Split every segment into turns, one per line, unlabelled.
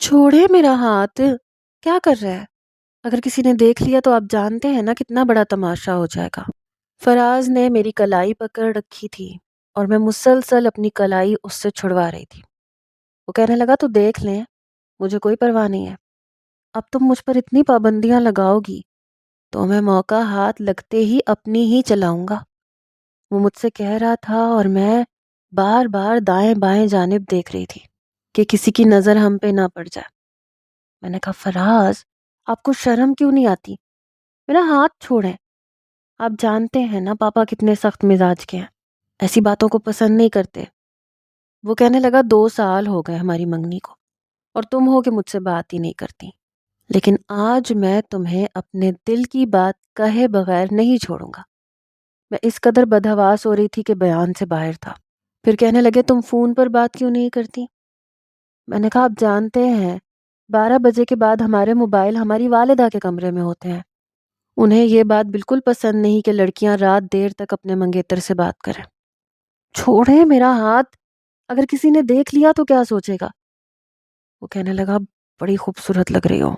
چھوڑے میرا ہاتھ، کیا کر رہا ہے؟ اگر کسی نے دیکھ لیا تو آپ جانتے ہیں نا کتنا بڑا تماشا ہو جائے گا۔ فراز نے میری کلائی پکڑ رکھی تھی اور میں مسلسل اپنی کلائی اس سے چھڑوا رہی تھی۔ وہ کہنے لگا تو دیکھ لیں، مجھے کوئی پرواہ نہیں ہے۔ اب تم مجھ پر اتنی پابندیاں لگاؤ گی تو میں موقع ہاتھ لگتے ہی اپنی ہی چلاؤں گا۔ وہ مجھ سے کہہ رہا تھا اور میں بار بار دائیں بائیں جانب دیکھ رہی تھی کہ کسی کی نظر ہم پہ نہ پڑ جائے۔ میں نے کہا فراز، آپ کو شرم کیوں نہیں آتی؟ میرا ہاتھ چھوڑیں۔ آپ جانتے ہیں نا پاپا کتنے سخت مزاج کے ہیں، ایسی باتوں کو پسند نہیں کرتے۔ وہ کہنے لگا 2 سال ہو گئے ہماری منگنی کو اور تم ہو کہ مجھ سے بات ہی نہیں کرتی، لیکن آج میں تمہیں اپنے دل کی بات کہے بغیر نہیں چھوڑوں گا۔ میں اس قدر بدحواس ہو رہی تھی کہ بیان سے باہر تھا۔ پھر کہنے لگے تم فون پر بات کیوں نہیں کرتی؟ میں نے کہا آپ جانتے ہیں 12 بجے کے بعد ہمارے موبائل ہماری والدہ کے کمرے میں ہوتے ہیں۔ انہیں یہ بات بالکل پسند نہیں کہ لڑکیاں رات دیر تک اپنے منگیتر سے بات کریں۔ چھوڑیں میرا ہاتھ، اگر کسی نے دیکھ لیا تو کیا سوچے گا؟ وہ کہنے لگا بڑی خوبصورت لگ رہی ہو،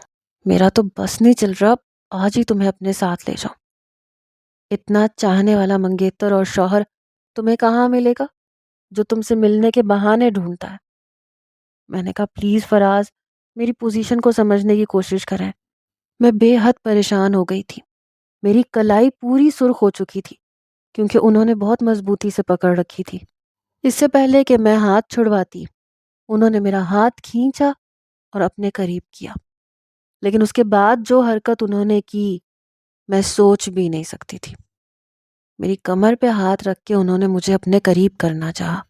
میرا تو بس نہیں چل رہا، آج ہی تمہیں اپنے ساتھ لے جاؤں۔ اتنا چاہنے والا منگیتر اور شوہر تمہیں کہاں ملے گا جو تم سے ملنے کے بہانے ڈھونڈتا ہے؟ میں نے کہا پلیز فراز، میری پوزیشن کو سمجھنے کی کوشش کریں۔ میں بے حد پریشان ہو گئی تھی، میری کلائی پوری سرخ ہو چکی تھی کیونکہ انہوں نے بہت مضبوطی سے پکڑ رکھی تھی۔ اس سے پہلے کہ میں ہاتھ چھڑواتی انہوں نے میرا ہاتھ کھینچا اور اپنے قریب کیا، لیکن اس کے بعد جو حرکت انہوں نے کی میں سوچ بھی نہیں سکتی تھی۔ میری کمر پہ ہاتھ رکھ کے انہوں نے مجھے اپنے قریب کرنا چاہا۔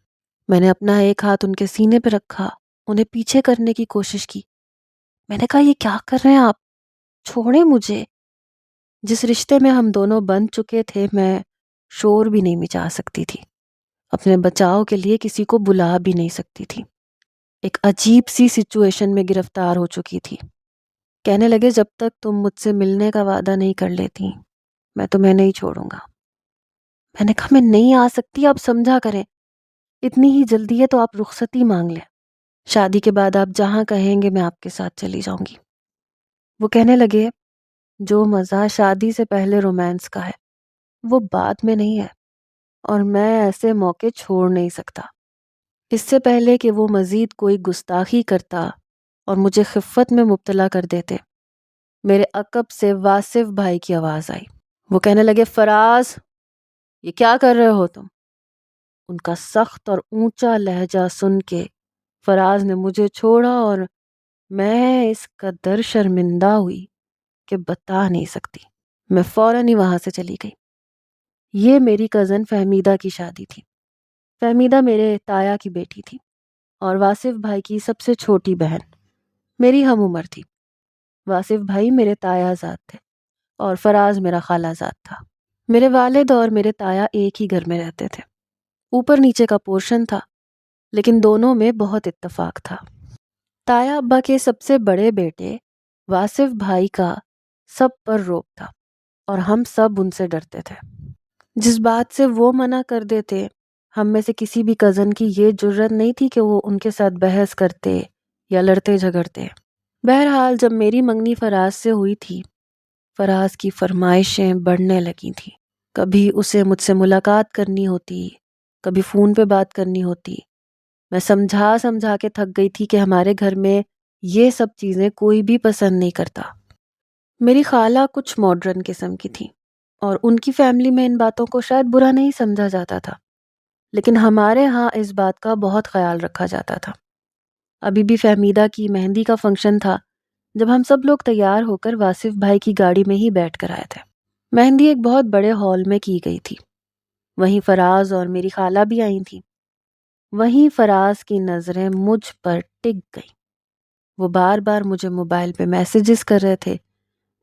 میں نے اپنا ایک ہاتھ ان کے سینے پہ رکھا، انہیں پیچھے کرنے کی کوشش کی۔ میں نے کہا یہ کیا کر رہے ہیں آپ؟ چھوڑیں مجھے۔ جس رشتے میں ہم دونوں بن چکے تھے میں شور بھی نہیں مچا سکتی تھی، اپنے بچاؤ کے لیے کسی کو بلا بھی نہیں سکتی تھی۔ ایک عجیب سی سچویشن میں گرفتار ہو چکی تھی۔ کہنے لگے جب تک تم مجھ سے ملنے کا وعدہ نہیں کر لیتی میں تمہیں نہیں چھوڑوں گا۔ میں نے کہا میں نہیں آ سکتی، آپ سمجھا کریں، اتنی ہی جلدی ہے تو آپ رخصتی مانگ لیں، شادی کے بعد آپ جہاں کہیں گے میں آپ کے ساتھ چلی جاؤں گی۔ وہ کہنے لگے جو مزہ شادی سے پہلے رومانس کا ہے وہ بعد میں نہیں ہے، اور میں ایسے موقع چھوڑ نہیں سکتا۔ اس سے پہلے کہ وہ مزید کوئی گستاخی کرتا اور مجھے خفت میں مبتلا کر دیتے، میرے عقب سے واصف بھائی کی آواز آئی۔ وہ کہنے لگے فراز، یہ کیا کر رہے ہو تم؟ ان کا سخت اور اونچا لہجہ سن کے فراز نے مجھے چھوڑا اور میں اس قدر شرمندہ ہوئی کہ بتا نہیں سکتی۔ میں فوراً ہی وہاں سے چلی گئی۔ یہ میری کزن فہمیدہ کی شادی تھی۔ فہمیدہ میرے تایا کی بیٹی تھی اور واصف بھائی کی سب سے چھوٹی بہن، میری ہم عمر تھی۔ واصف بھائی میرے تایا زاد تھے اور فراز میرا خالہ زاد تھا۔ میرے والد اور میرے تایا ایک ہی گھر میں رہتے تھے، اوپر نیچے کا پورشن تھا، لیکن دونوں میں بہت اتفاق تھا۔ تایا ابا کے سب سے بڑے بیٹے واصف بھائی کا سب پر روب تھا اور ہم سب ان سے ڈرتے تھے۔ جس بات سے وہ منع کر دیتے، ہم میں سے کسی بھی کزن کی یہ جرت نہیں تھی کہ وہ ان کے ساتھ بحث کرتے یا لڑتے جھگڑتے۔ بہرحال جب میری منگنی فراز سے ہوئی تھی، فراز کی فرمائشیں بڑھنے لگی تھیں۔ کبھی اسے مجھ سے ملاقات کرنی ہوتی، کبھی فون پہ بات کرنی ہوتی۔ میں سمجھا سمجھا کے تھک گئی تھی کہ ہمارے گھر میں یہ سب چیزیں کوئی بھی پسند نہیں کرتا۔ میری خالہ کچھ ماڈرن قسم کی تھی اور ان کی فیملی میں ان باتوں کو شاید برا نہیں سمجھا جاتا تھا، لیکن ہمارے ہاں اس بات کا بہت خیال رکھا جاتا تھا۔ ابھی بھی فہمیدہ کی مہندی کا فنکشن تھا جب ہم سب لوگ تیار ہو کر واصف بھائی کی گاڑی میں ہی بیٹھ کر آئے تھے۔ مہندی ایک بہت بڑے ہال میں کی گئی تھی، وہیں فراز اور میری خالہ بھی آئی تھیں۔ وہیں فراز کی نظریں مجھ پر ٹک گئیں۔ وہ بار بار مجھے موبائل پہ میسیجز کر رہے تھے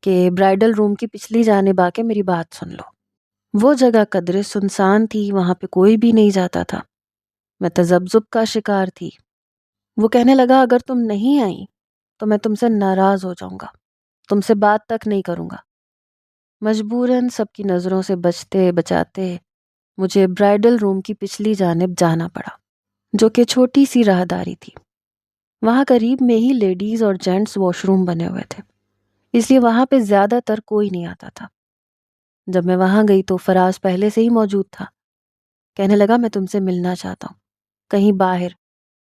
کہ برائیڈل روم کی پچھلی جانب آ کے میری بات سن لو۔ وہ جگہ قدرے سنسان تھی، وہاں پہ کوئی بھی نہیں جاتا تھا۔ میں تذبذب کا شکار تھی۔ وہ کہنے لگا اگر تم نہیں آئی تو میں تم سے ناراض ہو جاؤں گا، تم سے بات تک نہیں کروں گا۔ مجبوراً سب کی نظروں سے بچتے بچاتے مجھے برائیڈل روم کی پچھلی جانب جانا پڑا، جو کہ چھوٹی سی راہداری تھی۔ وہاں قریب میں ہی لیڈیز اور جینٹس واش روم بنے ہوئے تھے، اس لیے وہاں پہ زیادہ تر کوئی نہیں آتا تھا۔ جب میں وہاں گئی تو فراز پہلے سے ہی موجود تھا۔ کہنے لگا میں تم سے ملنا چاہتا ہوں، کہیں باہر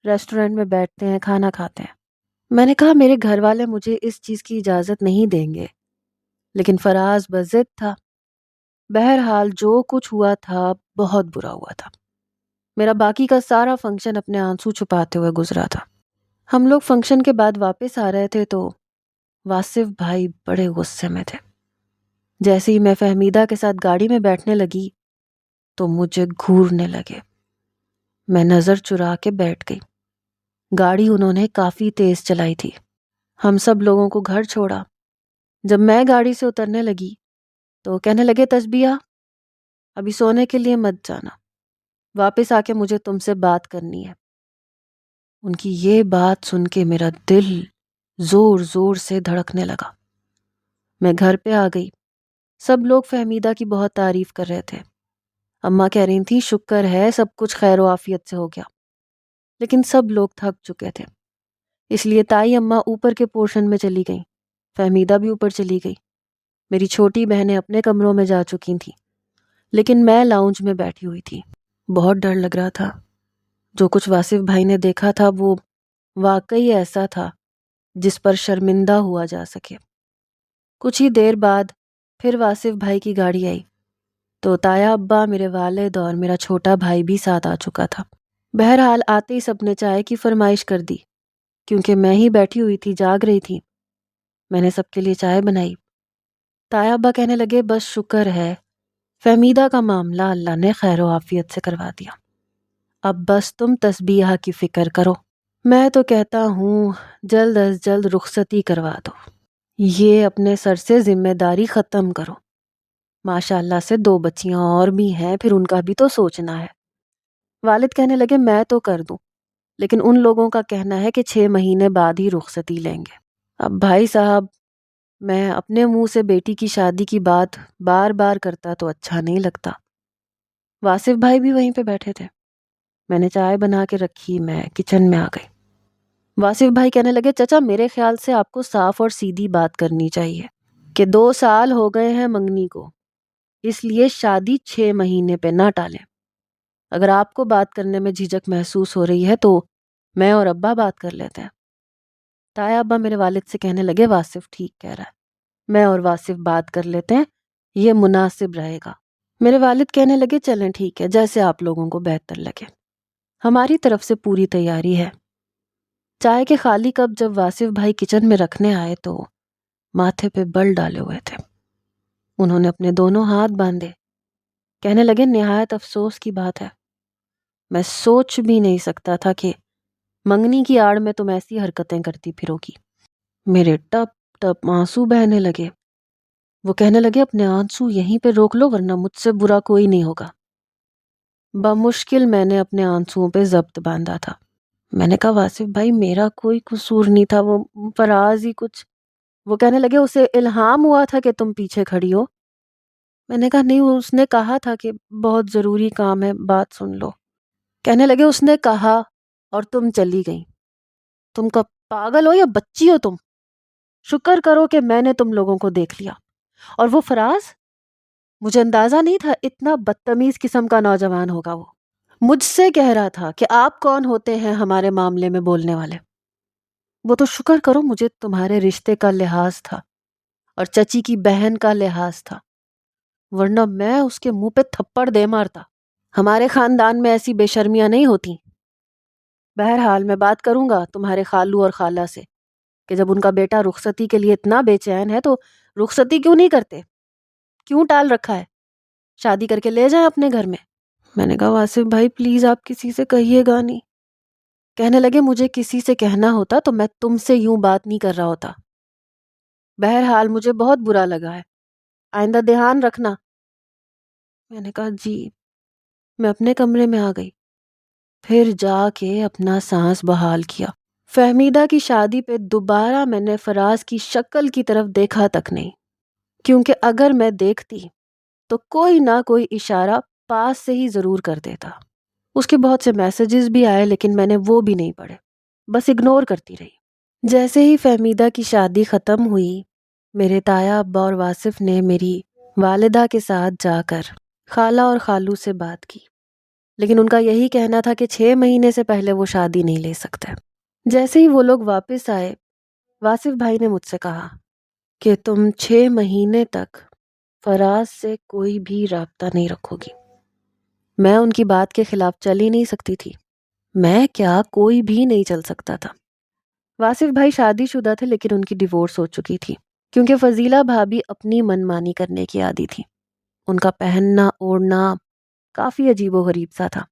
ریسٹورنٹ میں بیٹھتے ہیں، کھانا کھاتے ہیں۔ میں نے کہا میرے گھر والے مجھے اس چیز کی اجازت نہیں دیں گے، لیکن فراز بضد تھا۔ بہرحال جو کچھ ہوا تھا بہت برا ہوا تھا۔ میرا باقی کا سارا فنکشن اپنے آنسو چھپاتے ہوئے گزرا تھا۔ ہم لوگ فنکشن کے بعد واپس آ رہے تھے تو واصف بھائی بڑے غصے میں تھے۔ جیسے ہی میں فہمیدہ کے ساتھ گاڑی میں بیٹھنے لگی تو مجھے گھورنے لگے۔ میں نظر چرا کے بیٹھ گئی۔ گاڑی انہوں نے کافی تیز چلائی تھی۔ ہم سب لوگوں کو گھر چھوڑا۔ جب میں گاڑی سے اترنے لگی تو کہنے لگے تسبیحہ ابھی سونے کے لیے مت جانا، واپس آ کے مجھے تم سے بات کرنی ہے۔ ان کی یہ بات سن کے میرا دل زور زور سے دھڑکنے لگا۔ میں گھر پہ آ گئی۔ سب لوگ فہمیدہ کی بہت تعریف کر رہے تھے۔ اماں کہہ رہی تھی شکر ہے سب کچھ خیر و عافیت سے ہو گیا، لیکن سب لوگ تھک چکے تھے، اس لیے تائی اماں اوپر کے پورشن میں چلی گئیں، فہمیدہ بھی اوپر چلی گئی۔ میری چھوٹی بہنیں اپنے کمروں میں جا چکی تھیں، لیکن میں لاؤنج میں بیٹھی ہوئی تھی۔ بہت ڈر لگ رہا تھا۔ جو کچھ واصف بھائی نے دیکھا تھا وہ واقعی ایسا تھا جس پر شرمندہ ہوا جا سکے۔ کچھ ہی دیر بعد پھر واصف بھائی کی گاڑی آئی تو تایا ابا، میرے والد اور میرا چھوٹا بھائی بھی ساتھ آ چکا تھا۔ بہرحال آتے ہی سب نے چائے کی فرمائش کر دی، کیونکہ میں ہی بیٹھی ہوئی تھی، جاگ رہی تھی۔ میں نے سب کے لیے چائے بنائی۔ تایا ابا کہنے لگے بس شکر ہے فہمیدہ کا معاملہ اللہ نے خیر و عافیت سے کروا دیا، اب بس تم تسبیحہ کی فکر کرو۔ میں تو کہتا ہوں جلد از جلد رخصتی کروا دو، یہ اپنے سر سے ذمہ داری ختم کرو۔ ماشاء اللہ سے 2 بچیاں اور بھی ہیں، پھر ان کا بھی تو سوچنا ہے۔ والد کہنے لگے میں تو کر دوں، لیکن ان لوگوں کا کہنا ہے کہ 6 مہینے بعد ہی رخصتی لیں گے۔ اب بھائی صاحب، میں اپنے منہ سے بیٹی کی شادی کی بات بار بار کرتا تو اچھا نہیں لگتا۔ واصف بھائی بھی وہیں پہ بیٹھے تھے۔ میں نے چائے بنا کے رکھی، میں کچن میں آ گئی۔ واصف بھائی کہنے لگے چچا میرے خیال سے آپ کو صاف اور سیدھی بات کرنی چاہیے کہ 2 سال ہو گئے ہیں منگنی کو، اس لیے شادی 6 مہینے پہ نہ ٹالیں۔ اگر آپ کو بات کرنے میں جھجک محسوس ہو رہی ہے تو میں اور ابا بات کر لیتے ہیں۔ تایا ابا میرے والد سے کہنے لگے واصف ٹھیک کہہ رہا ہے، میں اور واصف بات کر لیتے ہیں، یہ مناسب رہے گا۔ میرے والد کہنے لگے چلیں ٹھیک ہے، جیسے آپ لوگوں کو بہتر لگے، ہماری طرف سے پوری تیاری ہے۔ چائے کے خالی کپ جب واصف بھائی کچن میں رکھنے آئے تو ماتھے پہ بل ڈالے ہوئے تھے۔ انہوں نے اپنے دونوں ہاتھ باندھے، کہنے لگے نہایت افسوس کی بات ہے، میں سوچ بھی نہیں سکتا تھا کہ منگنی کی آڑ میں تم ایسی حرکتیں کرتی پھرو گی۔ میرے ٹپ ٹپ آنسو بہنے لگے۔ وہ کہنے لگے اپنے آنسو یہیں پہ روک لو ورنہ مجھ سے برا کوئی نہیں ہوگا۔ بمشکل میں نے اپنے آنسوؤں پہ ضبط باندھا تھا۔ میں نے کہا واصف بھائی میرا کوئی قصور نہیں تھا، وہ فراز ہی کچھ۔ وہ کہنے لگے اسے الہام ہوا تھا کہ تم پیچھے کھڑی ہو۔ میں نے کہا نہیں، اس نے کہا تھا کہ بہت ضروری کام ہے، بات سن لو۔ کہنے لگے اس نے کہا اور تم چلی گئی۔ تم کا پاگل ہو یا بچی ہو تم؟ شکر کرو کہ میں نے تم لوگوں کو دیکھ لیا۔ اور وہ فراز، مجھے اندازہ نہیں تھا اتنا بدتمیز قسم کا نوجوان ہوگا۔ وہ مجھ سے کہہ رہا تھا کہ آپ کون ہوتے ہیں ہمارے معاملے میں بولنے والے۔ وہ تو شکر کرو مجھے تمہارے رشتے کا لحاظ تھا اور چچی کی بہن کا لحاظ تھا، ورنہ میں اس کے منہ پہ تھپڑ دے مارتا۔ ہمارے خاندان میں ایسی بے شرمیاں نہیں ہوتی۔ بہرحال میں بات کروں گا تمہارے خالو اور خالہ سے کہ جب ان کا بیٹا رخصتی کے لیے اتنا بے چین ہے تو رخصتی کیوں نہیں کرتے، کیوں ٹال رکھا ہے، شادی کر کے لے جائیں اپنے گھر میں۔ میں نے کہا واصف بھائی پلیز آپ کسی سے کہیے گا نہیں۔ کہنے لگے مجھے کسی سے کہنا ہوتا تو میں تم سے یوں بات نہیں کر رہا ہوتا۔ بہرحال مجھے بہت برا لگا ہے، آئندہ دھیان رکھنا۔ میں نے کہا جی۔ میں اپنے کمرے میں آ گئی، پھر جا کے اپنا سانس بحال کیا۔ فہمیدہ کی شادی پہ دوبارہ میں نے فراز کی شکل کی طرف دیکھا تک نہیں، کیونکہ اگر میں دیکھتی تو کوئی نہ کوئی اشارہ پاس سے ہی ضرور کر دیتا۔ اس کے بہت سے میسیجز بھی آئے لیکن میں نے وہ بھی نہیں پڑھے۔ بس اگنور کرتی رہی۔ جیسے ہی فہمیدہ کی شادی ختم ہوئی، میرے تایا ابا اور واصف نے میری والدہ کے ساتھ جا کر خالہ اور خالو سے بات کی، لیکن ان کا یہی کہنا تھا کہ 6 مہینے سے پہلے وہ شادی نہیں لے سکتے۔ جیسے ہی وہ لوگ واپس آئے، واصف بھائی نے مجھ سے کہا کہ تم 6 مہینے تک فراز سے کوئی بھی رابطہ نہیں رکھو گی۔ میں ان کی بات کے خلاف چل ہی نہیں سکتی تھی۔ میں کیا، کوئی بھی نہیں چل سکتا تھا۔ واصف بھائی شادی شدہ تھے لیکن ان کی ڈیورس ہو چکی تھی، کیونکہ فضیلہ بھابی اپنی من مانی کرنے کی عادی تھی۔ ان کا پہننا اوڑھنا کافی عجیب و غریب سا تھا۔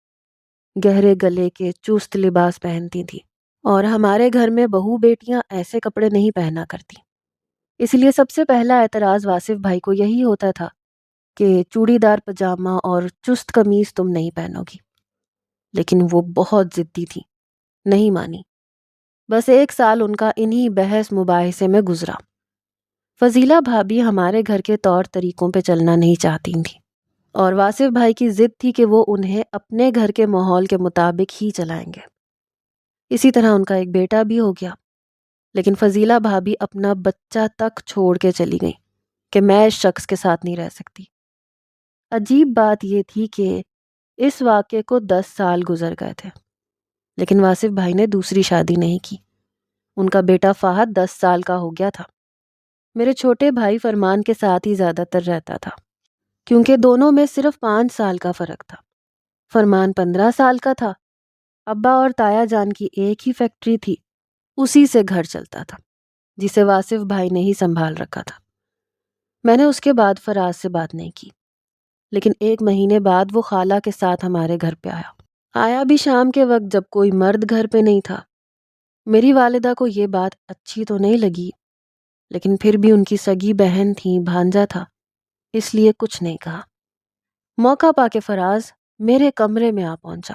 گہرے گلے کے چست لباس پہنتی تھی، اور ہمارے گھر میں بہو بیٹیاں ایسے کپڑے نہیں پہنا کرتی۔ اس لیے سب سے پہلا اعتراض واصف بھائی کو یہی ہوتا تھا کہ چوڑی دار پجامہ اور چست قمیص تم نہیں پہنو گی، لیکن وہ بہت ضدی تھی، نہیں مانی۔ بس 1 سال ان کا انہی بحث مباحثے میں گزرا۔ فضیلہ بھابی ہمارے گھر کے طور طریقوں پہ چلنا نہیں چاہتی تھیں، اور واصف بھائی کی ضد تھی کہ وہ انہیں اپنے گھر کے ماحول کے مطابق ہی چلائیں گے۔ اسی طرح ان کا ایک بیٹا بھی ہو گیا، لیکن فضیلہ بھابی اپنا بچہ تک چھوڑ کے چلی گئی کہ میں اس شخص کے ساتھ نہیں رہ سکتی۔ عجیب بات یہ تھی کہ اس واقعے کو 10 سال گزر گئے تھے، لیکن واصف بھائی نے دوسری شادی نہیں کی۔ ان کا بیٹا فہد 10 سال کا ہو گیا تھا۔ میرے چھوٹے بھائی فرمان کے ساتھ ہی زیادہ تر رہتا تھا، کیونکہ دونوں میں صرف 5 سال کا فرق تھا۔ فرمان 15 سال کا تھا۔ ابا اور تایا جان کی ایک ہی فیکٹری تھی، اسی سے گھر چلتا تھا، جسے واصف بھائی نے ہی سنبھال رکھا تھا۔ میں نے اس کے بعد فراز سے بات نہیں کی، لیکن 1 مہینے بعد وہ خالہ کے ساتھ ہمارے گھر پہ آیا بھی شام کے وقت جب کوئی مرد گھر پہ نہیں تھا۔ میری والدہ کو یہ بات اچھی تو نہیں لگی، لیکن پھر بھی ان کی سگی بہن تھی، بھانجا تھا، اس لیے کچھ نہیں کہا۔ موقع پا کے فراز میرے کمرے میں پہنچا۔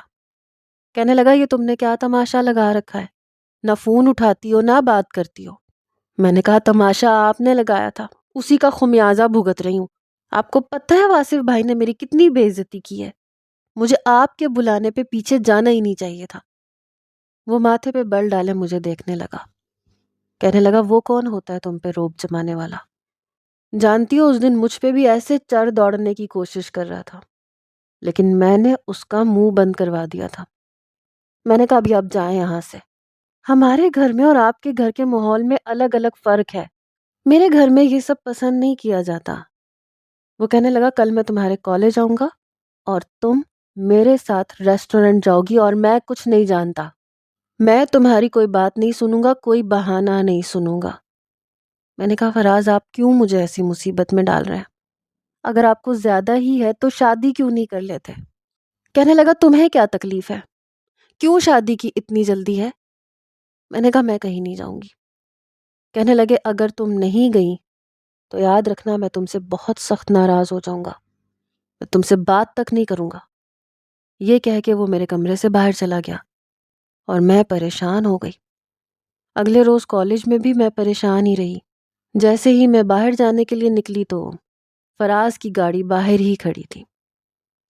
کہنے لگا یہ تم نے کیا تماشا لگا رکھا ہے، نہ فون اٹھاتی ہو نہ بات کرتی ہو۔ میں نے کہا تماشا آپ نے لگایا تھا، اسی کا خمیازہ بھگت رہی ہوں۔ آپ کو پتہ ہے واصف بھائی نے میری کتنی بے عزتی کی ہے؟ مجھے آپ کے بلانے پہ پیچھے جانا ہی نہیں چاہیے تھا۔ وہ ماتھے پہ بل ڈالے مجھے دیکھنے لگا، کہنے لگا وہ کون ہوتا ہے تم پہ روب جمانے والا؟ جانتی ہو اس دن مجھ پہ بھی ایسے چڑھ دوڑنے کی کوشش کر رہا تھا، لیکن میں نے اس کا منہ بند کروا دیا تھا۔ میں نے کہا ابھی آپ جائیں یہاں سے، ہمارے گھر میں اور آپ کے گھر کے ماحول میں الگ الگ فرق ہے، میرے گھر میں یہ سب پسند نہیں کیا جاتا۔ وہ کہنے لگا کل میں تمہارے کالج آؤں گا اور تم میرے ساتھ ریسٹورنٹ جاؤ گی، اور میں کچھ نہیں جانتا، میں تمہاری کوئی بات نہیں سنوں گا، کوئی بہانہ نہیں سنوں گا۔ میں نے کہا فراز آپ کیوں مجھے ایسی مصیبت میں ڈال رہے ہیں؟ اگر آپ کو زیادہ ہی ہے تو شادی کیوں نہیں کر لیتے؟ کہنے لگا تمہیں کیا تکلیف ہے، کیوں شادی کی اتنی جلدی ہے؟ میں نے کہا میں کہیں نہیں جاؤں گی۔ کہنے لگے اگر تم نہیں گئی تو یاد رکھنا میں تم سے بہت سخت ناراض ہو جاؤں گا، میں تم سے بات تک نہیں کروں گا۔ یہ کہہ کے وہ میرے کمرے سے باہر چلا گیا اور میں پریشان ہو گئی۔ اگلے روز کالج میں بھی میں پریشان ہی رہی۔ جیسے ہی میں باہر جانے کے لیے نکلی تو فراز کی گاڑی باہر ہی کھڑی تھی۔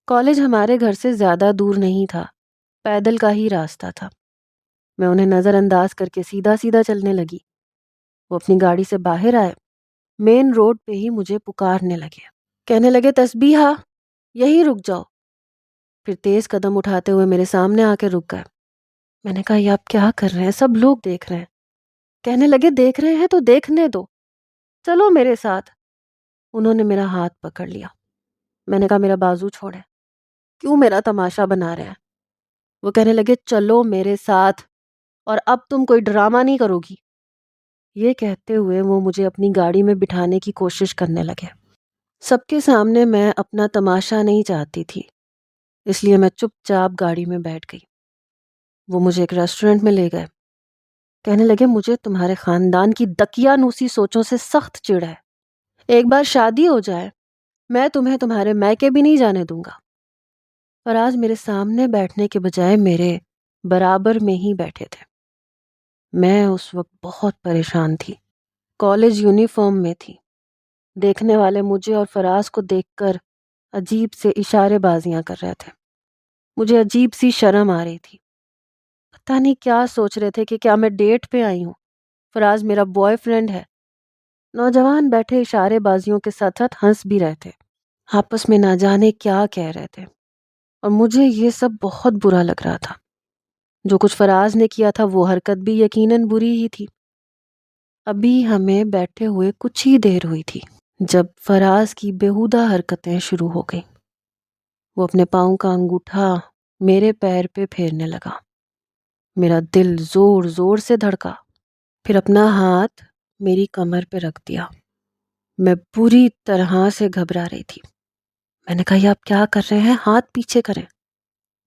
کالج ہمارے گھر سے زیادہ دور نہیں تھا، پیدل کا ہی راستہ تھا۔ میں انہیں نظر انداز کر کے سیدھا سیدھا چلنے لگی۔ وہ اپنی گاڑی سے باہر آئے، مین روڈ پہ ہی مجھے پکارنے لگے، کہنے لگے تسبیحہ یہی رک جاؤ۔ پھر تیز قدم اٹھاتے ہوئے میرے سامنے آ کے رک گئے۔ میں نے کہا یہ آپ کیا کر رہے ہیں؟ سب لوگ دیکھ رہے ہیں۔ کہنے لگے دیکھ رہے ہیں تو دیکھنے دو، چلو میرے ساتھ۔ انہوں نے میرا ہاتھ پکڑ لیا۔ میں نے کہا میرا بازو چھوڑے، کیوں میرا تماشا بنا رہے ہیں؟ وہ کہنے لگے چلو میرے ساتھ، اور اب تم کوئی ڈرامہ نہیں کرو گی۔ یہ کہتے ہوئے وہ مجھے اپنی گاڑی میں بٹھانے کی کوشش کرنے لگے۔ سب کے سامنے میں اپنا تماشا نہیں چاہتی تھی، اس لیے میں چپ چاپ گاڑی میں بیٹھ گئی۔ وہ مجھے ایک ریسٹورنٹ میں لے گئے۔ کہنے لگے مجھے تمہارے خاندان کی دقیانوسی سوچوں سے سخت چڑ ہے، ایک بار شادی ہو جائے میں تمہیں تمہارے میکے بھی نہیں جانے دوں گا۔ فراز میرے سامنے بیٹھنے کے بجائے میرے برابر میں ہی بیٹھے تھے۔ میں اس وقت بہت پریشان تھی، کالج یونیفارم میں تھی۔ دیکھنے والے مجھے اور فراز کو دیکھ کر عجیب سے اشارے بازیاں کر رہے تھے۔ مجھے عجیب سی شرم آ رہی تھی۔ پتہ نہیں کیا سوچ رہے تھے کہ کیا میں ڈیٹ پہ آئی ہوں، فراز میرا بوائے فرینڈ ہے۔ نوجوان بیٹھے اشارے بازیوں کے ساتھ ساتھ ہنس بھی رہے تھے، آپس میں نہ جانے کیا کہہ رہے تھے، اور مجھے یہ سب بہت برا لگ رہا تھا۔ جو کچھ فراز نے کیا تھا وہ حرکت بھی یقیناً بری ہی تھی۔ ابھی ہمیں بیٹھے ہوئے کچھ ہی دیر ہوئی تھی جب فراز کی بیہودہ حرکتیں شروع ہو گئیں۔ وہ اپنے پاؤں کا انگوٹھا میرے پیر پہ پھیرنے لگا۔ میرا دل زور زور سے دھڑکا، پھر اپنا ہاتھ میری کمر پہ رکھ دیا۔ میں پوری طرح سے گھبرا رہی تھی۔ میں نے کہا یہ آپ کیا کر رہے ہیں، ہاتھ پیچھے کریں،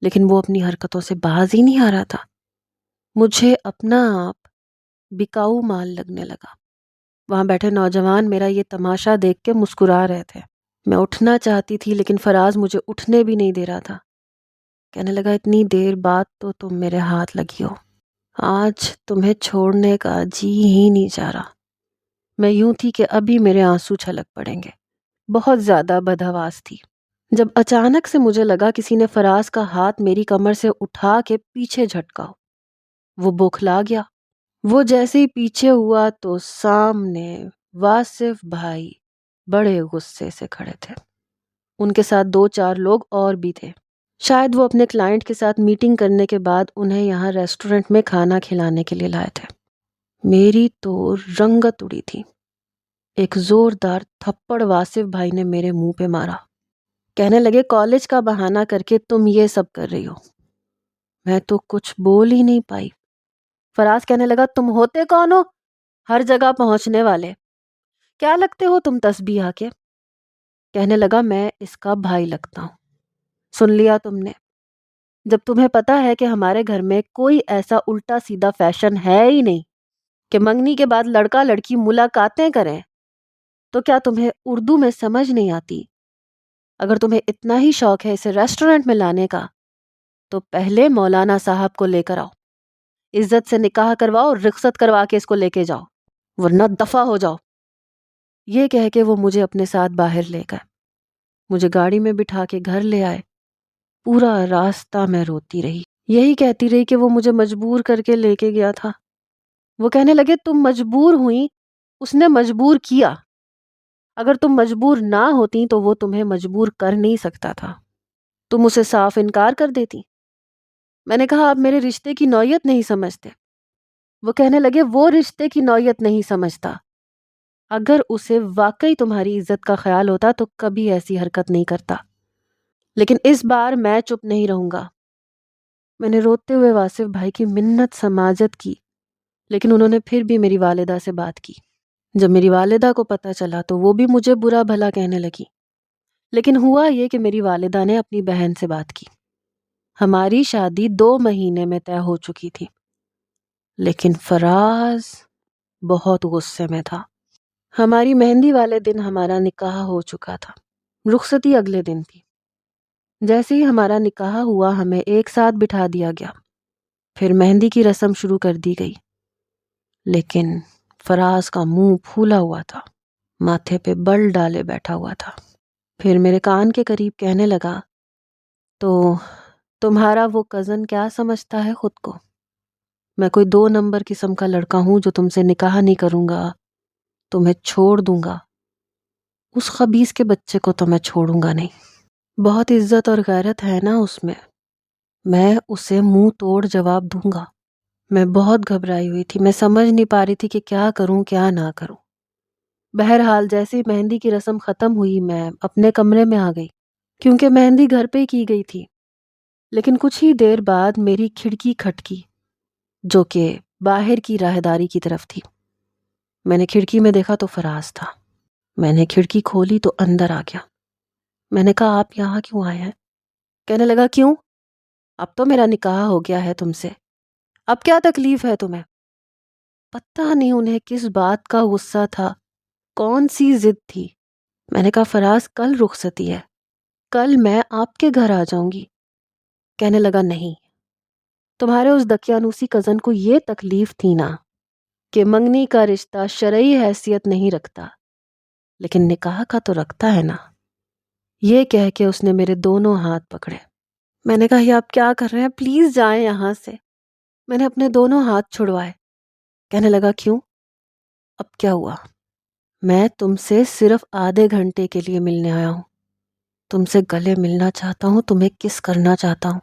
لیکن وہ اپنی حرکتوں سے باز ہی نہیں آ رہا تھا۔ مجھے اپنا آپ بکاؤ مال لگنے لگا۔ وہاں بیٹھے نوجوان میرا یہ تماشا دیکھ کے مسکرا رہے تھے۔ میں اٹھنا چاہتی تھی لیکن فراز مجھے اٹھنے بھی نہیں دے رہا تھا۔ کہنے لگا اتنی دیر بعد تو تم میرے ہاتھ لگی ہو، آج تمہیں چھوڑنے کا جی ہی نہیں چاہ رہا۔ میں یوں تھی کہ ابھی میرے آنسو چھلک پڑیں گے، بہت زیادہ بدحواس تھی، جب اچانک سے مجھے لگا کسی نے فراز کا ہاتھ میری کمر سے اٹھا کے پیچھے جھٹکا ہو۔ وہ بوکھلا گیا۔ وہ جیسے ہی پیچھے ہوا تو سامنے واصف بھائی بڑے غصے سے کھڑے تھے۔ ان کے ساتھ 2-4 لوگ اور بھی تھے۔ شاید وہ اپنے کلائنٹ کے ساتھ میٹنگ کرنے کے بعد انہیں یہاں ریسٹورنٹ میں کھانا کھلانے کے لیے لائے تھے۔ میری تو رنگت اڑی تھی۔ ایک زوردار تھپڑ واصف بھائی نے میرے منہ پہ مارا۔ کہنے لگے کالج کا بہانہ کر کے تم یہ سب کر رہی ہو۔ میں تو کچھ بول ہی نہیں پائی۔ فراز کہنے لگا تم ہوتے کون ہو ہر جگہ پہنچنے والے، کیا لگتے ہو تم تسبیح کے؟ کہنے لگا میں اس کا بھائی لگتا ہوں۔ سن لیا تم نے؟ جب تمہیں پتا ہے کہ ہمارے گھر میں کوئی ایسا الٹا سیدھا فیشن ہے ہی نہیں کہ منگنی کے بعد لڑکا لڑکی ملاقاتیں کریں، تو کیا تمہیں اردو میں سمجھ نہیں آتی؟ اگر تمہیں اتنا ہی شوق ہے اسے ریسٹورنٹ میں لانے کا تو پہلے مولانا صاحب کو لے کر آؤ، عزت سے نکاح کرواؤ اور رخصت کروا کے اس کو لے کے جاؤ، ورنہ دفع ہو جاؤ۔ یہ کہہ کے وہ مجھے اپنے ساتھ باہر لے گئے، مجھے گاڑی میں بٹھا کے گھر لے آئے۔ پورا راستہ میں روتی رہی، یہی کہتی رہی کہ وہ مجھے مجبور کر کے لے کے گیا تھا۔ وہ کہنے لگے تم مجبور ہوئی، اس نے مجبور کیا، اگر تم مجبور نہ ہوتی تو وہ تمہیں مجبور کر نہیں سکتا تھا، تم اسے صاف انکار کر دیتی۔ میں نے کہا آپ میرے رشتے کی نوعیت نہیں سمجھتے۔ وہ کہنے لگے وہ رشتے کی نوعیت نہیں سمجھتا، اگر اسے واقعی تمہاری عزت کا خیال ہوتا تو کبھی ایسی حرکت نہیں کرتا، لیکن اس بار میں چپ نہیں رہوں گا۔ میں نے روتے ہوئے واصف بھائی کی منت سماجت کی، لیکن انہوں نے پھر بھی میری والدہ سے بات کی۔ جب میری والدہ کو پتہ چلا تو وہ بھی مجھے برا بھلا کہنے لگی، لیکن ہوا یہ کہ میری والدہ نے اپنی بہن سے بات کی۔ ہماری شادی 2 مہینے میں طے ہو چکی تھی، لیکن فراز بہت غصے میں تھا۔ ہماری مہندی والے دن ہمارا نکاح ہو چکا تھا، رخصتی اگلے دن تھی۔ جیسے ہی ہمارا نکاح ہوا ہمیں ایک ساتھ بٹھا دیا گیا، پھر مہندی کی رسم شروع کر دی گئی، لیکن فراز کا منہ پھولا ہوا تھا، ماتھے پہ بل ڈالے بیٹھا ہوا تھا۔ پھر میرے کان کے قریب کہنے لگا تو تمہارا وہ کزن کیا سمجھتا ہے خود کو؟ میں کوئی 2 نمبر قسم کا لڑکا ہوں جو تم سے نکاح نہیں کروں گا، تمہیں چھوڑ دوں گا؟ اس خبیث کے بچے کو تو میں چھوڑوں گا نہیں۔ بہت عزت اور غیرت ہے نا اس میں اسے منہ توڑ جواب دوں گا۔ میں بہت گھبرائی ہوئی تھی، میں سمجھ نہیں پا رہی تھی کہ کیا کروں کیا نہ کروں۔ بہرحال جیسے ہی مہندی کی رسم ختم ہوئی میں اپنے کمرے میں آ گئی، کیونکہ مہندی گھر پہ ہی کی گئی تھی، لیکن کچھ ہی دیر بعد میری کھڑکی کھٹکی جو کہ باہر کی راہداری کی طرف تھی۔ میں نے کھڑکی میں دیکھا تو فراز تھا۔ میں نے کھڑکی کھولی تو اندر آ گیا۔ میں نے کہا آپ یہاں کیوں آئے ہیں؟ کہنے لگا کیوں؟ اب تو میرا نکاح ہو گیا ہے تم سے، اب کیا تکلیف ہے تمہیں؟ پتہ نہیں انہیں کس بات کا غصہ تھا، کون سی ضد تھی۔ میں نے کہا فراز کل رخصتی ہے، کل میں آپ کے گھر آ جاؤں گی۔ کہنے لگا نہیں، تمہارے اس دقیانوسی کزن کو یہ تکلیف تھی نا کہ منگنی کا رشتہ شرعی حیثیت نہیں رکھتا لیکن نکاح کا تو رکھتا ہے نا۔ یہ کہہ کے اس نے میرے دونوں ہاتھ پکڑے۔ میں نے کہا یہ آپ کیا کر رہے ہیں، پلیز جائیں یہاں سے۔ میں نے اپنے دونوں ہاتھ چھڑوائے. کہنے لگا کیوں؟ اب کیا ہوا؟ میں تم سے صرف آدھے گھنٹے کے لیے ملنے آیا ہوں. تم سے گلے ملنا چاہتا ہوں، تمہیں کس کرنا چاہتا ہوں،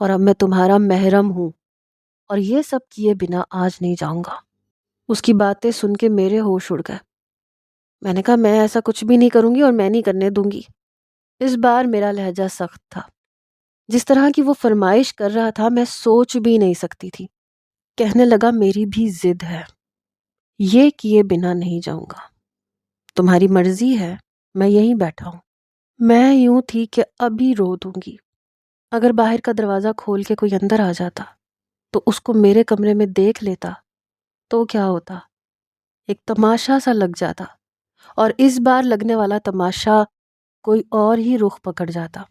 اور اب میں تمہارا محرم ہوں، اور یہ سب کیے بنا آج نہیں جاؤں گا. اس کی باتیں سن کے میرے ہوش اڑ گئے. میں نے کہا میں ایسا کچھ بھی نہیں کروں گی اور میں نہیں کرنے دوں گی. اس بار میرا لہجہ سخت تھا. جس طرح کی وہ فرمائش کر رہا تھا میں سوچ بھی نہیں سکتی تھی. کہنے لگا میری بھی ضد ہے، یہ کیے بنا نہیں جاؤں گا. تمہاری مرضی ہے، میں یہیں بیٹھا ہوں. میں یوں تھی کہ ابھی رو دوں گی. اگر باہر کا دروازہ کھول کے کوئی اندر آ جاتا تو اس کو میرے کمرے میں دیکھ لیتا تو کیا ہوتا؟ ایک تماشا سا لگ جاتا، اور اس بار لگنے والا تماشا کوئی اور ہی رخ پکڑ جاتا.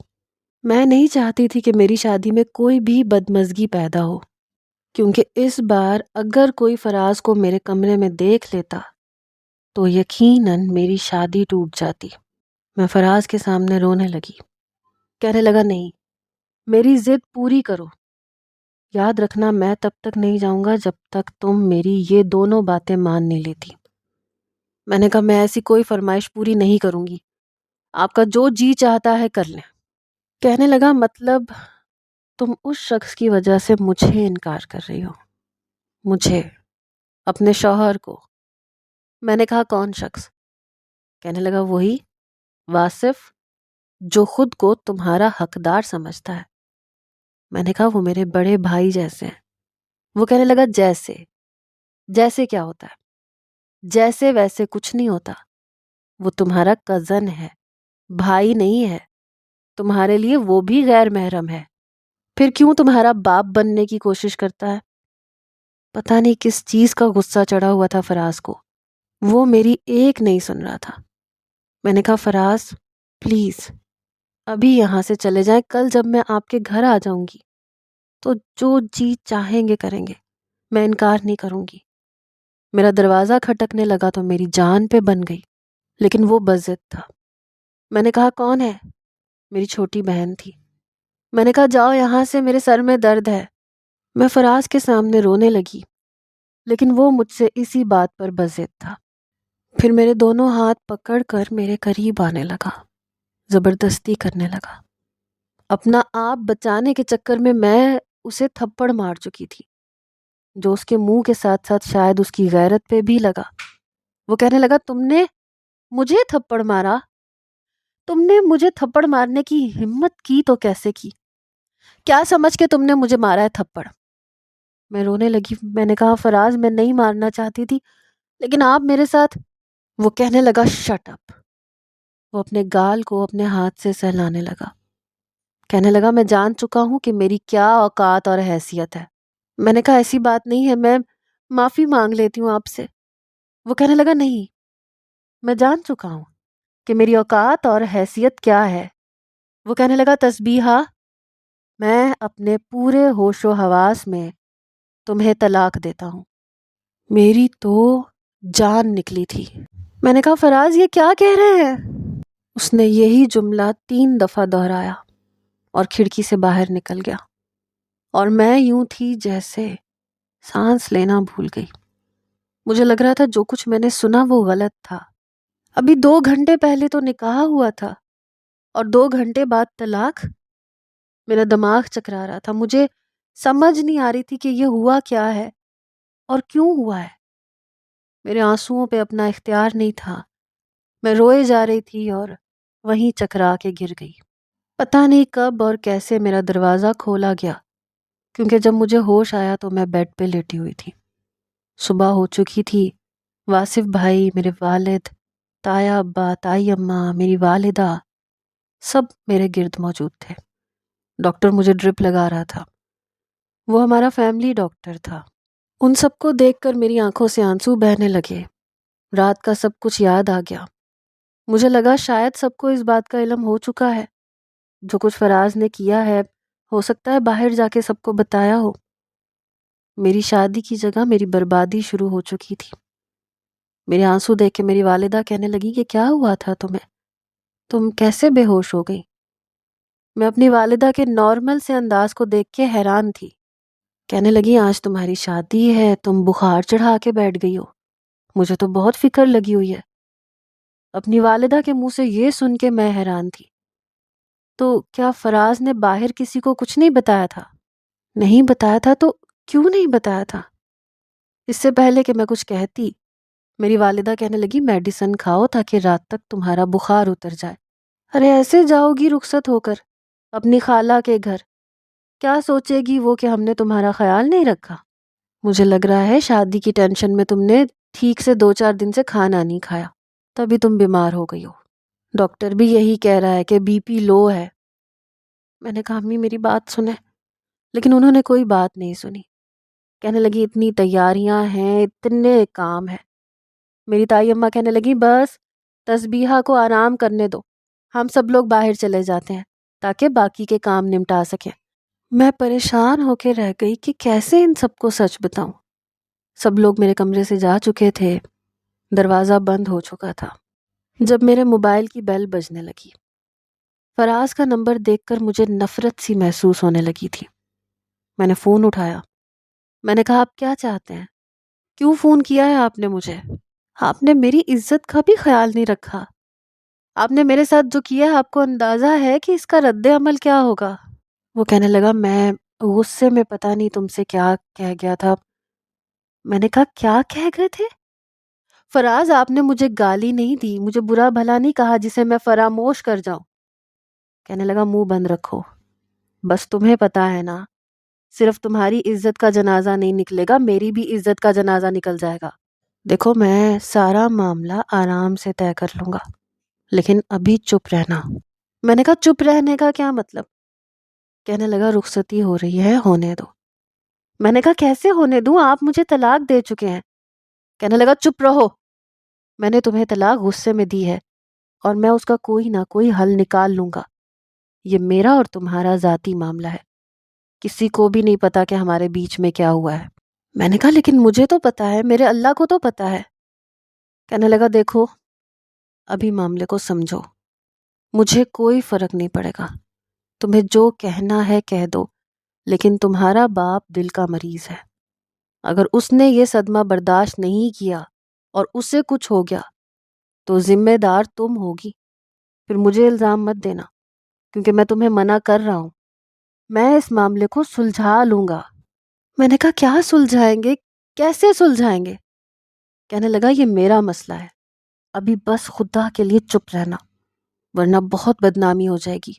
میں نہیں چاہتی تھی کہ میری شادی میں کوئی بھی بدمزگی پیدا ہو، کیونکہ اس بار اگر کوئی فراز کو میرے کمرے میں دیکھ لیتا تو یقیناً میری شادی ٹوٹ جاتی. میں فراز کے سامنے رونے لگی. کہنے لگا نہیں، میری ضد پوری کرو. یاد رکھنا میں تب تک نہیں جاؤں گا جب تک تم میری یہ دونوں باتیں مان نہیں لیتی. میں نے کہا میں ایسی کوئی فرمائش پوری نہیں کروں گی، آپ کا جو جی چاہتا ہے کر لیں. کہنے لگا مطلب تم اس شخص کی وجہ سے مجھے انکار کر رہی ہو؟ مجھے؟ اپنے شوہر کو؟ میں نے کہا کون شخص؟ کہنے لگا وہی واصف جو خود کو تمہارا حقدار سمجھتا ہے. میں نے کہا وہ میرے بڑے بھائی جیسے ہیں. وہ کہنے لگا جیسے؟ جیسے کیا ہوتا ہے؟ جیسے ویسے کچھ نہیں ہوتا. وہ تمہارا کزن ہے، بھائی نہیں ہے. تمہارے لیے وہ بھی غیر محرم ہے. پھر کیوں تمہارا باپ بننے کی کوشش کرتا ہے؟ پتہ نہیں کس چیز کا غصہ چڑھا ہوا تھا فراز کو. وہ میری ایک نہیں سن رہا تھا. میں نے کہا فراز پلیز ابھی یہاں سے چلے جائیں. کل جب میں آپ کے گھر آ جاؤں گی تو جو جی چاہیں گے کریں گے، میں انکار نہیں کروں گی. میرا دروازہ کھٹکنے لگا تو میری جان پہ بن گئی، لیکن وہ بضد تھا. میں نے کہا کون ہے؟ میری چھوٹی بہن تھی. میں نے کہا جاؤ یہاں سے، میرے سر میں درد ہے. میں فراز کے سامنے رونے لگی، لیکن وہ مجھ سے اسی بات پر بضد تھا. پھر میرے دونوں ہاتھ پکڑ کر میرے قریب آنے لگا، زبردستی کرنے لگا. اپنا آپ بچانے کے چکر میں اسے تھپڑ مار چکی تھی، جو اس کے منہ کے ساتھ ساتھ شاید اس کی غیرت پہ بھی لگا. وہ کہنے لگا تم نے مجھے تھپڑ مارا؟ تم نے مجھے تھپڑ مارنے کی ہمت کی تو کیسے کی؟ کیا سمجھ کے تم نے مجھے مارا ہے تھپڑ؟ میں رونے لگی. میں نے کہا فراز میں نہیں مارنا چاہتی تھی، لیکن آپ میرے ساتھ. وہ کہنے لگا شٹ اپ. وہ اپنے گال کو اپنے ہاتھ سے سہلانے لگا. کہنے لگا میں جان چکا ہوں کہ میری کیا اوقات اور حیثیت ہے. میں نے کہا ایسی بات نہیں ہے، میں معافی مانگ لیتی ہوں آپ سے. وہ کہنے لگا نہیں، میں جان چکا ہوں کہ میری اوقات اور حیثیت کیا ہے. وہ کہنے لگا تسبیحہ میں اپنے پورے ہوش و حواس میں تمہیں طلاق دیتا ہوں. میری تو جان نکلی تھی. میں نے کہا فراز یہ کیا کہہ رہے ہیں؟ اس نے یہی جملہ 3 دفعہ دہرایا اور کھڑکی سے باہر نکل گیا، اور میں یوں تھی جیسے سانس لینا بھول گئی. مجھے لگ رہا تھا جو کچھ میں نے سنا وہ غلط تھا. ابھی 2 گھنٹے پہلے تو نکاح ہوا تھا اور 2 گھنٹے بعد طلاق. میرا دماغ چکرا رہا تھا. مجھے سمجھ نہیں آ رہی تھی کہ یہ ہوا کیا ہے اور کیوں ہوا ہے. میرے آنسوؤں پہ اپنا اختیار نہیں تھا. میں روئے جا رہی تھی اور وہیں چکرا کے گر گئی. پتہ نہیں کب اور کیسے میرا دروازہ کھولا گیا، کیونکہ جب مجھے ہوش آیا تو میں بیڈ پہ لیٹی ہوئی تھی. صبح ہو چکی تھی. واصف بھائی، میرے والد، تایا ابا، تائی اماں، میری والدہ، سب میرے گرد موجود تھے. ڈاکٹر مجھے ڈرپ لگا رہا تھا. وہ ہمارا فیملی ڈاکٹر تھا. ان سب کو دیکھ کر میری آنکھوں سے آنسو بہنے لگے. رات کا سب کچھ یاد آ گیا. مجھے لگا شاید سب کو اس بات کا علم ہو چکا ہے. جو کچھ فراز نے کیا ہے ہو سکتا ہے باہر جا کے سب کو بتایا ہو. میری شادی کی جگہ میری بربادی شروع ہو چکی تھی. میرے آنسو دیکھ کے میری والدہ کہنے لگی کہ کیا ہوا تھا تمہیں؟ تم کیسے بے ہوش ہو گئی؟ میں اپنی والدہ کے نارمل سے انداز کو دیکھ کے حیران تھی. کہنے لگی آج تمہاری شادی ہے، تم بخار چڑھا کے بیٹھ گئی ہو، مجھے تو بہت فکر لگی ہوئی ہے۔ اپنی والدہ کے منہ سے یہ سن کے میں حیران تھی۔ تو کیا فراز نے باہر کسی کو کچھ نہیں بتایا تھا؟ نہیں بتایا تھا تو کیوں نہیں بتایا تھا؟ اس سے پہلے کہ میں کچھ کہتی، میری والدہ کہنے لگی میڈیسن کھاؤ تاکہ رات تک تمہارا بخار اتر جائے۔ ارے ایسے جاؤ گی رخصت ہو کر اپنی خالہ کے گھر، کیا سوچے گی وہ کہ ہم نے تمہارا خیال نہیں رکھا؟ مجھے لگ رہا ہے شادی کی ٹینشن میں تم نے ٹھیک سے 2-4 دن سے کھانا نہیں کھایا، تبھی تم بیمار ہو گئی ہو۔ ڈاکٹر بھی یہی کہہ رہا ہے کہ بی پی لو ہے۔ میں نے کہا امی میری بات سنیں، لیکن انہوں نے کوئی بات نہیں سنی۔ کہنے لگی اتنی تیاریاں ہیں، اتنے کام ہیں۔ میری تائی اماں کہنے لگی بس تسبیحہ کو آرام کرنے دو، ہم سب لوگ باہر چلے جاتے ہیں تاکہ باقی کے کام نمٹا سکیں۔ میں پریشان ہو کے رہ گئی کہ کیسے ان سب کو سچ بتاؤں۔ سب لوگ میرے کمرے سے جا چکے تھے، دروازہ بند ہو چکا تھا، جب میرے موبائل کی بیل بجنے لگی۔ فراز کا نمبر دیکھ کر مجھے نفرت سی محسوس ہونے لگی تھی۔ میں نے فون اٹھایا۔ میں نے کہا آپ کیا چاہتے ہیں؟ کیوں فون کیا ہے آپ نے مجھے؟ آپ نے میری عزت کا بھی خیال نہیں رکھا۔ آپ نے میرے ساتھ جو کیا ہے آپ کو اندازہ ہے کہ اس کا رد عمل کیا ہوگا؟ وہ کہنے لگا میں غصے میں پتہ نہیں تم سے کیا کہہ گیا تھا۔ میں نے کہا کیا کہہ گئے تھے؟ فراز آپ نے مجھے گالی نہیں دی، مجھے برا بھلا نہیں کہا جسے میں فراموش کر جاؤں۔ کہنے لگا منہ بند رکھو، بس تمہیں پتا ہے نا، صرف تمہاری عزت کا جنازہ نہیں نکلے گا، میری بھی عزت کا جنازہ نکل جائے گا۔ دیکھو میں سارا معاملہ آرام سے طے کر لوں گا، لیکن ابھی چپ رہنا۔ میں نے کہا چپ رہنے کا کیا مطلب؟ کہنے لگا رخصتی ہو رہی ہے، ہونے دو۔ میں نے کہا کیسے ہونے دوں، آپ مجھے طلاق دے چکے ہیں۔ کہنے لگا چپ رہو، میں نے تمہیں طلاق غصے میں دی ہے اور میں اس کا کوئی نہ کوئی حل نکال لوں گا۔ یہ میرا اور تمہارا ذاتی معاملہ ہے، کسی کو بھی نہیں پتا کہ ہمارے بیچ میں کیا ہوا ہے۔ میں نے کہا لیکن مجھے تو پتا ہے، میرے اللہ کو تو پتا ہے۔ کہنے لگا دیکھو ابھی معاملے کو سمجھو، مجھے کوئی فرق نہیں پڑے گا، تمہیں جو کہنا ہے کہہ دو، لیکن تمہارا باپ دل کا مریض ہے، اگر اس نے یہ صدمہ برداشت نہیں کیا اور اسے کچھ ہو گیا تو ذمہ دار تم ہوگی۔ پھر مجھے الزام مت دینا، کیونکہ میں تمہیں منع کر رہا ہوں، میں اس معاملے کو سلجھا لوں گا۔ میں نے کہا کیا سلجھائیں گے، کیسے سلجھائیں گے؟ کہنے لگا یہ میرا مسئلہ ہے، ابھی بس خدا کے لیے چپ رہنا، ورنہ بہت بدنامی ہو جائے گی،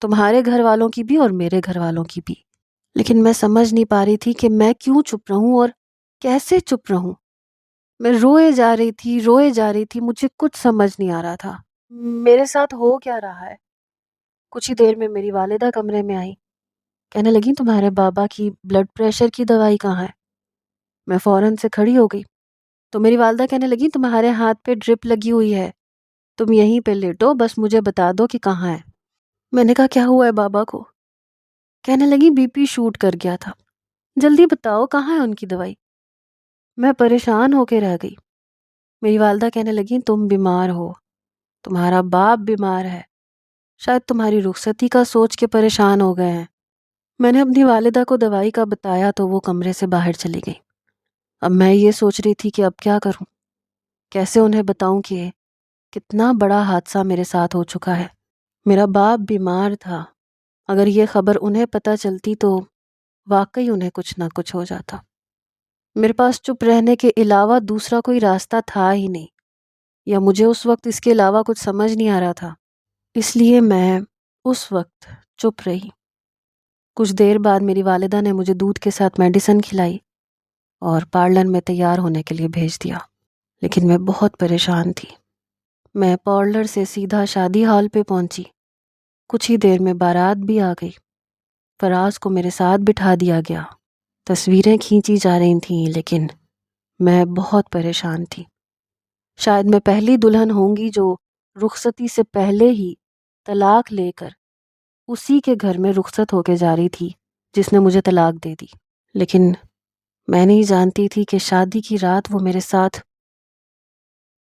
تمہارے گھر والوں کی بھی اور میرے گھر والوں کی بھی۔ لیکن میں سمجھ نہیں پا رہی تھی کہ میں کیوں چپ رہوں اور کیسے چپ رہوں۔ میں روئے جا رہی تھی، مجھے کچھ سمجھ نہیں آ رہا تھا میرے ساتھ ہو کیا رہا ہے۔ کچھ ہی دیر میں میری والدہ کمرے میں آئی، کہنے لگی تمہارے بابا کی بلڈ پریشر کی دوائی کہاں ہے؟ میں فوراً سے کھڑی ہو گئی تو میری والدہ کہنے لگی تمہارے ہاتھ پہ ڈرپ لگی ہوئی ہے، تم یہیں پہ لیٹو، بس مجھے بتا دو کہ کہاں ہے۔ میں نے کہا کیا ہوا ہے بابا کو؟ کہنے لگی بی پی شوٹ کر گیا تھا، جلدی بتاؤ کہاں ہے ان کی دوائی؟ میں پریشان ہو کے رہ گئی۔ میری والدہ کہنے لگی تم بیمار ہو، تمہارا باپ بیمار ہے، شاید تمہاری رخصتی کا سوچ کے پریشان ہو گئے ہیں۔ میں نے اپنی والدہ کو دوائی کا بتایا تو وہ کمرے سے باہر چلی گئی۔ اب میں یہ سوچ رہی تھی کہ اب کیا کروں، کیسے انہیں بتاؤں کہ کتنا بڑا حادثہ میرے ساتھ ہو چکا ہے۔ میرا باپ بیمار تھا، اگر یہ خبر انہیں پتہ چلتی تو واقعی انہیں کچھ نہ کچھ ہو جاتا۔ میرے پاس چپ رہنے کے علاوہ دوسرا کوئی راستہ تھا ہی نہیں، یا مجھے اس وقت اس کے علاوہ کچھ سمجھ نہیں آ رہا تھا، اس لیے میں اس وقت چپ رہی۔ کچھ دیر بعد میری والدہ نے مجھے دودھ کے ساتھ میڈیسن کھلائی اور پارلر میں تیار ہونے کے لیے بھیج دیا، لیکن میں بہت پریشان تھی۔ میں پارلر سے سیدھا شادی ہال پہ پہنچی، کچھ ہی دیر میں بارات بھی آ گئی، فراز کو میرے ساتھ بٹھا دیا گیا، تصویریں کھینچی جا رہی تھیں، لیکن میں بہت پریشان تھی۔ شاید میں پہلی دلہن ہوں گی جو رخصتی سے پہلے ہی طلاق لے کر اسی کے گھر میں رخصت ہو کے جا رہی تھی جس نے مجھے طلاق دے دی، لیکن میں نہیں جانتی تھی کہ شادی کی رات وہ میرے ساتھ